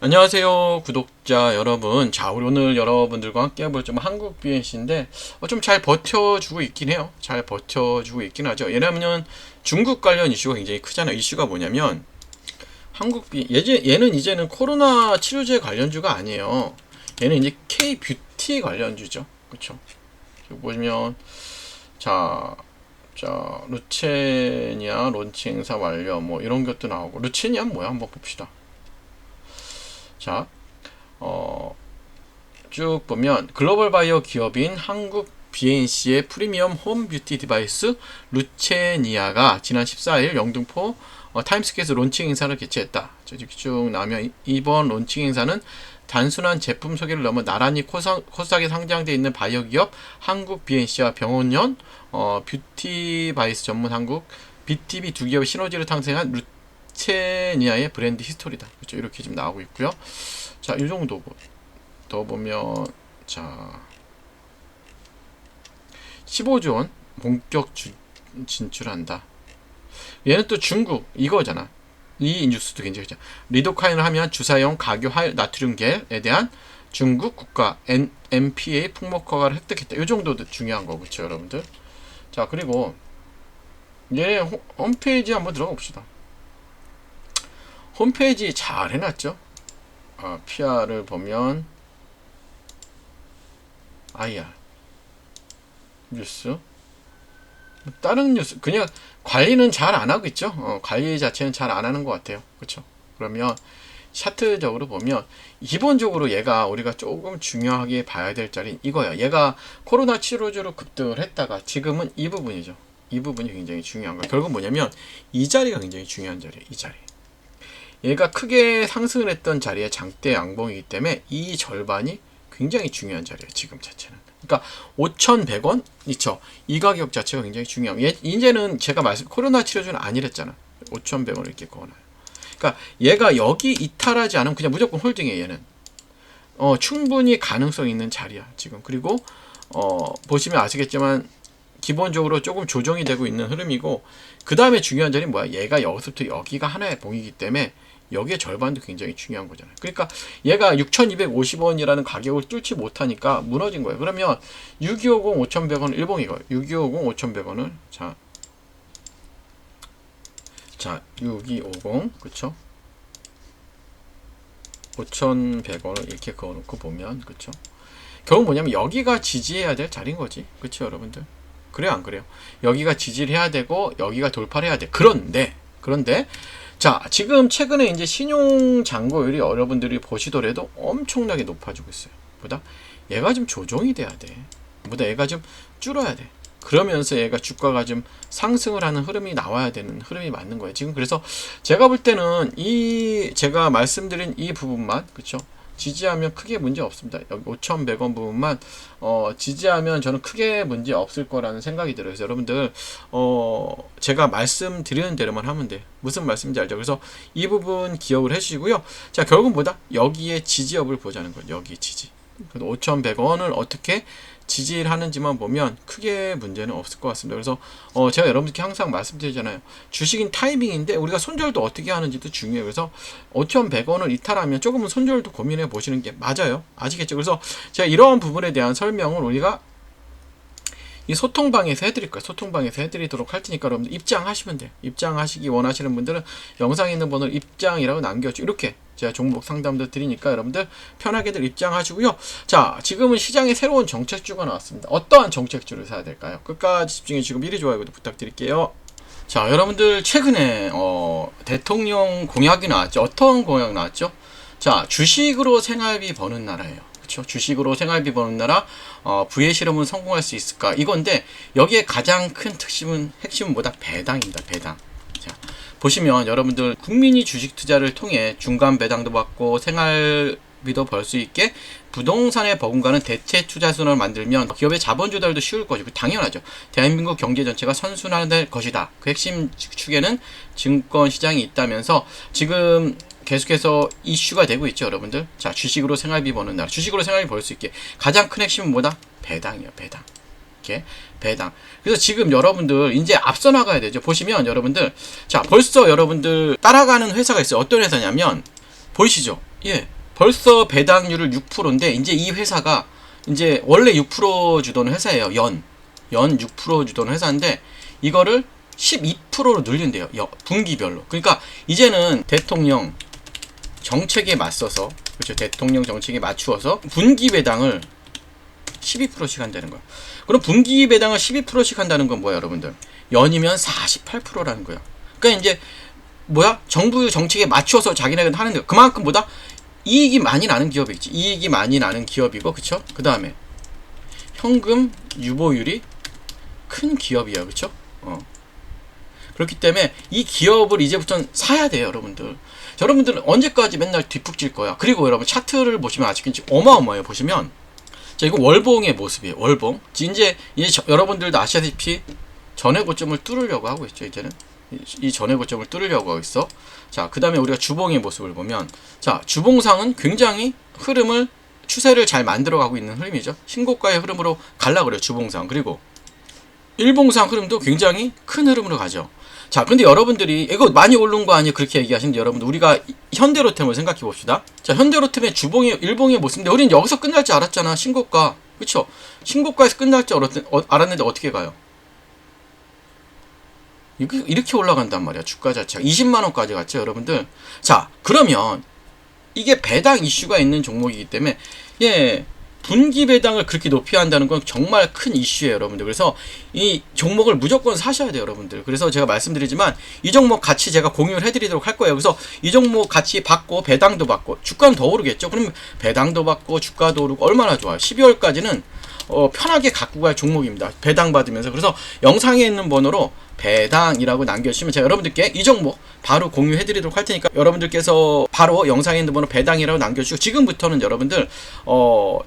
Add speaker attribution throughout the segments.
Speaker 1: 안녕하세요 구독자 여러분. 자, 우리 오늘 여러분들과 함께 해볼 좀 한국 BNC인데 좀 잘 버텨주고 있긴 해요. 잘 버텨주고 있긴 하죠. 왜냐면 중국 관련 이슈가 굉장히 크잖아요. 이슈가 뭐냐면 한국 B 얘는 이제는 코로나 치료제 관련주가 아니에요. 얘는 이제 K-뷰티 관련주죠. 그쵸? 여기 보시면 자 루체니아 론치 행사 완료 뭐 이런 것도 나오고. 루체니아 뭐야 한번 봅시다. 자, 쭉 보면 글로벌 바이오 기업인 한국 BNC의 프리미엄 홈 뷰티 디바이스 루체니아가 지난 14일 영등포 타임스퀘어에서 론칭 행사를 개최했다. 이렇게 쭉 나오면 이번 론칭 행사는 단순한 제품 소개를 넘어 나란히 코스닥에 상장되어 있는 바이오 기업 한국 BNC와 병원연 뷰티 바이스 전문 한국 BTB 두 기업의 시너지를 탄생한 루체니아의 브랜드 히스토리다. 그렇죠? 이렇게 지금 나오고 있고요. 자, 이 정도 더 보면 자 15조 원 본격 진출한다. 얘는 또 중국 이거잖아. 이 뉴스도 굉장히 좋죠. 리도카인을 하면 주사용 각유 나트륨 겔에 대한 중국 국가 NMPA 품목 허가를 획득했다. 이 정도도 중요한 거 그렇죠, 여러분들. 자, 그리고 얘 홈페이지 한번 들어가 봅시다. 홈페이지 잘 해놨죠. PR을 보면 IR 뉴스, 다른 뉴스 그냥 관리는 잘 안 하고 있죠. 관리 자체는 잘 안 하는 것 같아요. 그렇죠? 그러면 차트적으로 보면 기본적으로 얘가 우리가 조금 중요하게 봐야 될 자리는 이거야. 얘가 코로나 치료제로 급등을 했다가 지금은 이 부분이죠. 이 부분이 굉장히 중요한 거야. 결국 뭐냐면 이 자리가 굉장히 중요한 자리야. 이 자리. 얘가 크게 상승을 했던 자리에 장대 양봉이기 때문에 이 절반이 굉장히 중요한 자리예요. 지금 자체는. 그러니까 5,100원 있죠. 이 가격 자체가 굉장히 중요해요. 이제는 제가 코로나 치료제는 아니랬잖아. 5,100원을 이렇게 그어놔요. 그러니까 얘가 여기 이탈하지 않으면 그냥 무조건 홀딩해. 얘는 충분히 가능성 있는 자리야 지금. 그리고 보시면 아시겠지만 기본적으로 조금 조정이 되고 있는 흐름이고, 그 다음에 중요한 자리는 뭐야? 얘가 여기서부터 여기가 하나의 봉이기 때문에 여기에 절반도 굉장히 중요한 거잖아요. 그러니까 얘가 6,250원이라는 가격을 뚫지 못하니까 무너진 거예요. 그러면 6250 5,100원 일봉이고요. 6250 5,100원을 자 6250 그쵸? 5,100원을 이렇게 그어놓고 보면 그쵸? 결국 뭐냐면 여기가 지지해야 될 자리인 거지. 그쵸, 여러분들? 그래요, 안 그래요? 여기가 지지를 해야 되고 여기가 돌파를 해야 돼. 그런데 자, 지금 최근에 이제 신용 잔고율이 여러분들이 보시더라도 엄청나게 높아지고 있어요. 보다 얘가 좀 조정이 돼야 돼. 보다 얘가 좀 줄어야 돼. 그러면서 얘가 주가가 좀 상승을 하는 흐름이 나와야 되는 흐름이 맞는 거예요. 지금 그래서 제가 볼 때는 제가 말씀드린 이 부분만 그렇죠? 지지하면 크게 문제 없습니다. 여기 5,100원 부분만 지지하면 저는 크게 문제 없을 거라는 생각이 들어요. 그래서 여러분들 제가 말씀드리는 대로만 하면 돼. 무슨 말씀인지 알죠? 그래서 이 부분 기억을 해주시고요. 자, 결국 뭐다? 여기에 지지업을 보자는 거예요. 여기에 지지. 5,100원을 어떻게 지지를 하는지만 보면 크게 문제는 없을 것 같습니다. 그래서 제가 여러분들께 항상 말씀드리잖아요. 주식인 타이밍인데 우리가 손절도 어떻게 하는지도 중요해요. 그래서 5,100원을 이탈하면 조금은 손절도 고민해 보시는 게 맞아요. 아시겠죠? 그래서 제가 이러한 부분에 대한 설명을 우리가 이 소통방에서 해드릴 거예요. 소통방에서 해드리도록 할 테니까 여러분들 입장하시면 돼요. 입장하시기 원하시는 분들은 영상에 있는 번호를 입장이라고 남겨줘. 이렇게 제가 종목 상담도 드리니까 여러분들 편하게들 입장하시고요. 자, 지금은 시장에 새로운 정책주가 나왔습니다. 어떠한 정책주를 사야 될까요? 끝까지 집중해 주시고 미리 좋아요도 부탁드릴게요. 자, 여러분들 최근에 대통령 공약이 나왔죠. 어떤 공약 나왔죠? 자, 주식으로 생활비 버는 나라예요. 그렇죠? 주식으로 생활비 버는 나라, 부의 실험은 성공할 수 있을까? 이건데 여기에 가장 큰 핵심은 뭐다? 배당입니다. 배당. 자, 보시면 여러분들 국민이 주식 투자를 통해 중간 배당도 받고 생활비도 벌 수 있게 부동산에 버금가는 대체 투자선을 만들면 기업의 자본 조달도 쉬울 것이고 당연하죠. 대한민국 경제 전체가 선순환될 것이다. 그 핵심 축에는 증권 시장이 있다면서 지금 계속해서 이슈가 되고 있죠, 여러분들. 자, 주식으로 생활비 버는 나라. 주식으로 생활비 벌 수 있게 가장 큰 핵심은 뭐다? 배당이에요, 배당. 이렇게 배당. 그래서 지금 여러분들 이제 앞서 나가야 되죠. 보시면 여러분들 자, 벌써 여러분들 따라가는 회사가 있어요. 어떤 회사냐면 보이시죠? 예, 벌써 배당률을 6%인데 이제 이 회사가 이제 원래 6% 주던 회사예요. 연 6% 주던 회사인데 이거를 12%로 늘린대요. 분기별로. 그러니까 이제는 대통령 정책에 맞서서, 그렇죠, 대통령 정책에 맞추어서 분기 배당을 12%씩 한다는 거야. 그럼 분기 배당을 12%씩 한다는 건 뭐야, 여러분들? 연이면 48%라는 거야. 그러니까 이제 뭐야? 정부 정책에 맞춰서 자기네가 하는 거. 그만큼 보다 이익이 많이 나는 기업이 있지. 이익이 많이 나는 기업이고, 그쵸? 그 다음에 현금 유보율이 큰 기업이야, 그쵸? 그렇기 때문에 이 기업을 이제부터는 사야 돼요, 여러분들. 자, 여러분들은 언제까지 맨날 뒷북질 거야? 그리고 여러분 차트를 보시면 아직까지 어마어마해요. 보시면 자, 이거 월봉의 모습이에요. 월봉. 이제 여러분들도 아시다시피 전의 고점을 뚫으려고 하고 있죠. 이제는 이 전의 고점을 뚫으려고 하고 있어. 자, 그 다음에 우리가 주봉의 모습을 보면, 자, 주봉상은 굉장히 추세를 잘 만들어가고 있는 흐름이죠. 신고가의 흐름으로 갈라 그래요, 주봉상. 그리고 일봉상 흐름도 굉장히 큰 흐름으로 가죠. 자, 근데 여러분들이 이거 많이 오른 거 아니에요? 그렇게 얘기하시는데, 여러분들 우리가 현대로템을 생각해 봅시다. 자, 현대로템의 주봉의 일봉의 모습인데 우리는 여기서 끝날 줄 알았잖아. 신고가, 그쵸? 신고가에서 끝날 줄 알았는데 어떻게 가요? 이렇게 올라간단 말이야. 주가 자체가 20만원까지 갔죠, 여러분들. 자, 그러면 이게 배당 이슈가 있는 종목이기 때문에, 예, 분기 배당을 그렇게 높이 한다는 건 정말 큰 이슈예요, 여러분들. 그래서 이 종목을 무조건 사셔야 돼요, 여러분들. 그래서 제가 말씀드리지만 이 종목 같이 제가 공유를 해드리도록 할 거예요. 그래서 이 종목 같이 받고 배당도 받고 주가는 더 오르겠죠. 그럼 배당도 받고 주가도 오르고 얼마나 좋아요. 12월까지는 편하게 갖고 갈 종목입니다. 배당 받으면서. 그래서 영상에 있는 번호로 배당이라고 남겨주시면 제가 여러분들께 이 종목 바로 공유해드리도록 할 테니까 여러분들께서 바로 영상에 있는 번호 배당이라고 남겨주시고, 지금부터는 여러분들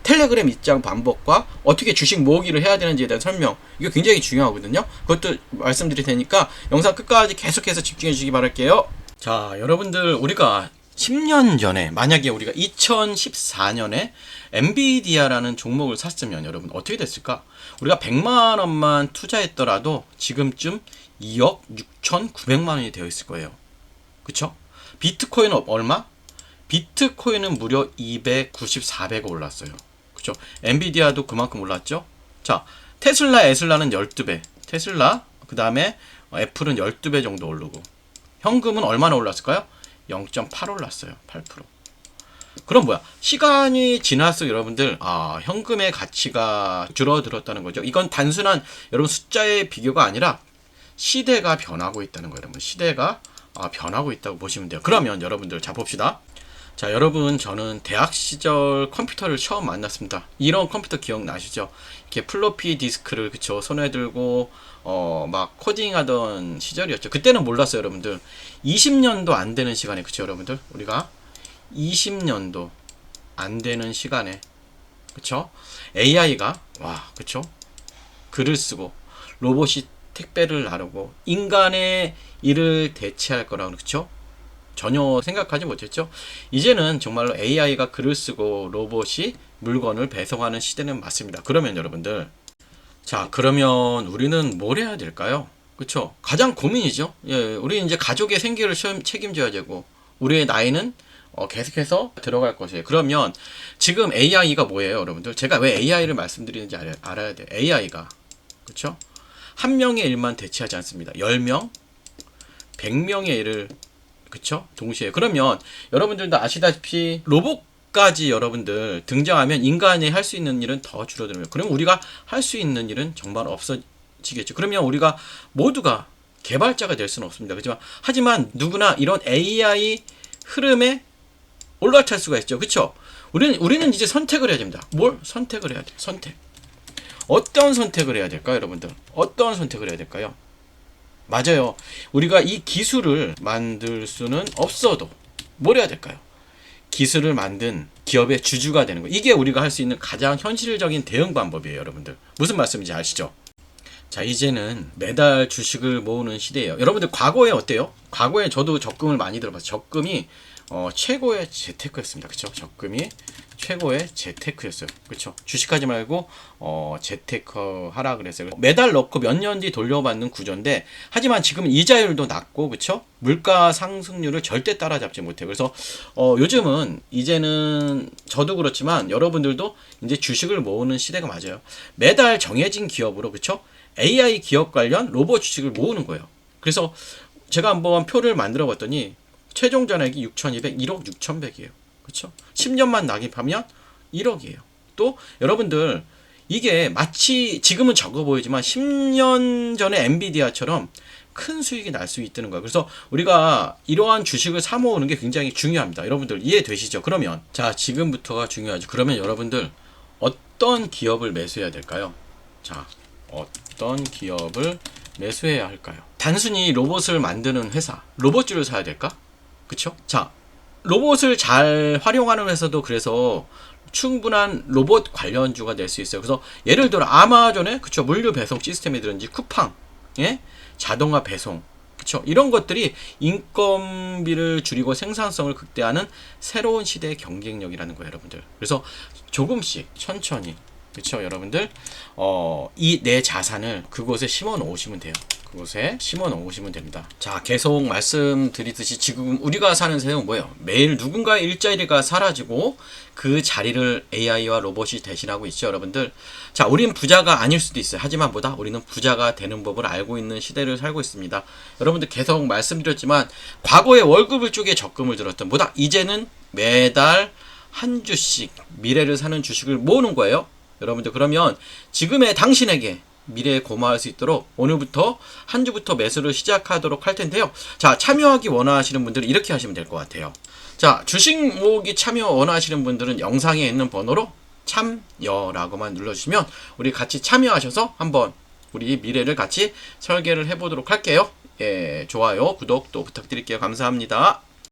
Speaker 1: 텔레그램 입장 방법과 어떻게 주식 모으기를 해야 되는지에 대한 설명, 이거 굉장히 중요하거든요. 그것도 말씀드릴 테니까 영상 끝까지 계속해서 집중해 주시기 바랄게요. 자, 여러분들 우리가 10년 전에, 만약에 우리가 2014년에 엔비디아라는 종목을 샀으면 여러분 어떻게 됐을까? 우리가 100만원만 투자했더라도 지금쯤 2억 6,900만원이 되어 있을 거예요. 그쵸? 비트코인은 얼마? 비트코인은 무려 294배가 올랐어요. 그쵸? 엔비디아도 그만큼 올랐죠? 자, 에슬라는 12배. 테슬라, 그 다음에 애플은 12배 정도 오르고, 현금은 얼마나 올랐을까요? 0.8 올랐어요. 8%. 그럼 뭐야? 시간이 지날수록 여러분들, 현금의 가치가 줄어들었다는 거죠. 이건 단순한 여러분 숫자의 비교가 아니라 시대가 변하고 있다는 거예요. 여러분, 시대가 변하고 있다고 보시면 돼요. 그러면 여러분들, 자 봅시다. 자, 여러분, 저는 대학 시절 컴퓨터를 처음 만났습니다. 이런 컴퓨터 기억나시죠? 이렇게 플로피 디스크를, 그쵸, 손에 들고 막 코딩하던 시절이었죠. 그때는 몰랐어요, 여러분들. 20년도 안 되는 시간에, 그쵸, 여러분들, 우리가 20년도 안 되는 시간에, 그쵸, AI가 그쵸, 글을 쓰고 로봇이 택배를 나르고 인간의 일을 대체할 거라고, 그쵸, 전혀 생각하지 못했죠. 이제는 정말로 AI가 글을 쓰고 로봇이 물건을 배송하는 시대는 맞습니다. 그러면 여러분들, 자, 그러면 우리는 뭘 해야 될까요? 그쵸? 가장 고민이죠. 예, 우리 이제 가족의 생계를 책임져야 되고, 우리의 나이는 계속해서 들어갈 것이에요. 그러면 지금 AI가 뭐예요, 여러분들? 제가 왜 AI를 말씀드리는지 알아야 돼요. AI가, 그쵸? 한 명의 일만 대체하지 않습니다. 10명, 100명의 일을, 그쵸? 동시에. 그러면 여러분들도 아시다시피 로봇까지 여러분들 등장하면 인간이 할 수 있는 일은 더 줄어들어요. 그럼 우리가 할 수 있는 일은 정말 없어지겠죠. 그러면 우리가 모두가 개발자가 될 수는 없습니다. 그렇지만 하지만 누구나 이런 AI 흐름에 올라탈 수가 있죠. 그쵸? 우리는 이제 선택을 해야 됩니다. 뭘 선택을 해야 돼요? 선택. 어떤 선택을 해야 될까요, 여러분들? 어떤 선택을 해야 될까요? 맞아요. 우리가 이 기술을 만들 수는 없어도 뭘 해야 될까요? 기술을 만든 기업의 주주가 되는 거. 이게 우리가 할 수 있는 가장 현실적인 대응 방법이에요, 여러분들. 무슨 말씀인지 아시죠? 자, 이제는 매달 주식을 모으는 시대예요. 여러분들 과거에 어때요? 과거에 저도 적금을 많이 들어봤어요. 적금이 최고의 재테크였습니다. 그쵸? 적금이 최고의 재테크였어요. 그쵸? 주식하지 말고 재테크 하라 그랬어요. 매달 넣고 몇 년 뒤 돌려받는 구조인데, 하지만 지금 이자율도 낮고, 그쵸? 물가 상승률을 절대 따라잡지 못해요. 그래서 요즘은 이제는 저도 그렇지만 여러분들도 이제 주식을 모으는 시대가 맞아요. 매달 정해진 기업으로, 그쵸? AI 기업 관련 로봇 주식을 모으는 거예요. 그래서 제가 한번 표를 만들어 봤더니 최종 잔액이 6,200, 1억 6,100이에요. 그렇죠? 10년만 낙입하면 1억이에요. 또 여러분들 이게 마치 지금은 적어 보이지만 10년 전에 엔비디아처럼 큰 수익이 날 수 있다는 거예요. 그래서 우리가 이러한 주식을 사 모으는 게 굉장히 중요합니다. 여러분들 이해되시죠? 그러면 자, 지금부터가 중요하죠. 그러면 여러분들 어떤 기업을 매수해야 될까요? 자, 어떤 기업을 매수해야 할까요? 단순히 로봇을 만드는 회사, 로봇주를 사야 될까? 그쵸? 자, 로봇을 잘 활용하는 회사도 그래서 충분한 로봇 관련주가 될 수 있어요. 그래서 예를 들어 아마존의, 그쵸, 물류 배송 시스템이든지 쿠팡, 예? 자동화 배송, 그쵸, 이런 것들이 인건비를 줄이고 생산성을 극대화하는 새로운 시대의 경쟁력이라는 거예요, 여러분들. 그래서 조금씩 천천히, 그쵸, 여러분들 이 내 자산을 그곳에 심어 놓으시면 돼요. 그곳에 심어 놓으시면 됩니다. 자, 계속 말씀드리듯이 지금 우리가 사는 세상은 뭐예요? 매일 누군가의 일자리가 사라지고 그 자리를 AI와 로봇이 대신하고 있죠, 여러분들. 자, 우리는 부자가 아닐 수도 있어요. 하지만 우리는 부자가 되는 법을 알고 있는 시대를 살고 있습니다. 여러분들 계속 말씀드렸지만 과거에 월급을 쪽에 적금을 들었던 이제는 매달 한 주씩 미래를 사는 주식을 모으는 거예요. 여러분들, 그러면 지금의 당신에게 미래에 고마울 수 있도록 오늘부터 한 주부터 매수를 시작하도록 할 텐데요. 자, 참여하기 원하시는 분들은 이렇게 하시면 될 것 같아요. 자, 주식 모으기 참여 원하시는 분들은 영상에 있는 번호로 참여라고만 눌러주시면 우리 같이 참여하셔서 한번 우리 미래를 같이 설계를 해보도록 할게요. 예, 좋아요, 구독 또 부탁드릴게요. 감사합니다.